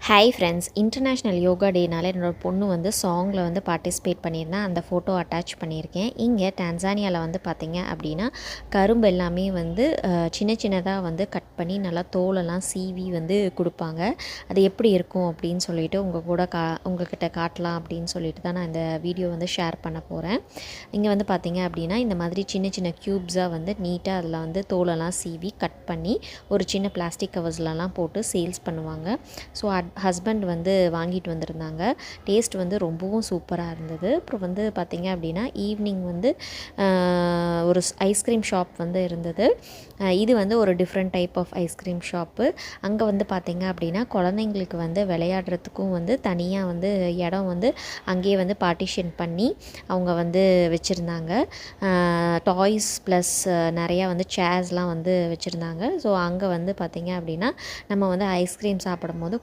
Hi friends, international yoga டேனால என்னோடய பொண்ணு வந்து சாங்கில் வந்து பார்ட்டிசிபேட் பண்ணியிருந்தேன். அந்த ஃபோட்டோ அட்டாச் பண்ணியிருக்கேன். இங்கே டான்சானியாவில் வந்து பார்த்திங்க அப்படின்னா கரும்பு எல்லாமே வந்து சின்ன சின்னதாக வந்து கட் பண்ணி நல்லா தோலெல்லாம் சீவி வந்து கொடுப்பாங்க. அது எப்படி இருக்கும் அப்படின்னு சொல்லிட்டு உங்கள்கிட்ட காட்டலாம் அப்படின்னு சொல்லிட்டு தான் நான் இந்த வீடியோ வந்து ஷேர் பண்ண போகிறேன். இங்கே வந்து பார்த்திங்க அப்படின்னா இந்த மாதிரி சின்ன சின்ன க்யூப்ஸாக வந்து நீட்டாக அதில் வந்து தோலெல்லாம் சீவி கட் பண்ணி ஒரு சின்ன பிளாஸ்டிக் கவர்ஸ்லலாம் போட்டு சேல்ஸ் பண்ணுவாங்க. ஸோ ஹஸ்பண்ட் வந்து வாங்கிட்டு வந்திருந்தாங்க. டேஸ்ட் வந்து ரொம்பவும் சூப்பராக இருந்தது. அப்புறம் வந்து பார்த்திங்க அப்படின்னா ஈவினிங் வந்து ஒரு ஐஸ்கிரீம் ஷாப் வந்து இருந்தது. இது வந்து ஒரு different type of ice cream shop. அங்கே வந்து பார்த்திங்க அப்படின்னா குழந்தைங்களுக்கு வந்து விளையாடுறதுக்கும் வந்து தனியாக வந்து இடம் வந்து அங்கேயே வந்து பார்ட்டிஷன் பண்ணி அவங்க வந்து வச்சுருந்தாங்க. டாய்ஸ் ப்ளஸ் நிறையா வந்து சேர்ஸ்லாம் வந்து வச்சுருந்தாங்க. ஸோ அங்கே வந்து பார்த்திங்க அப்படின்னா நம்ம வந்து ஐஸ்கிரீம் சாப்பிடும்போது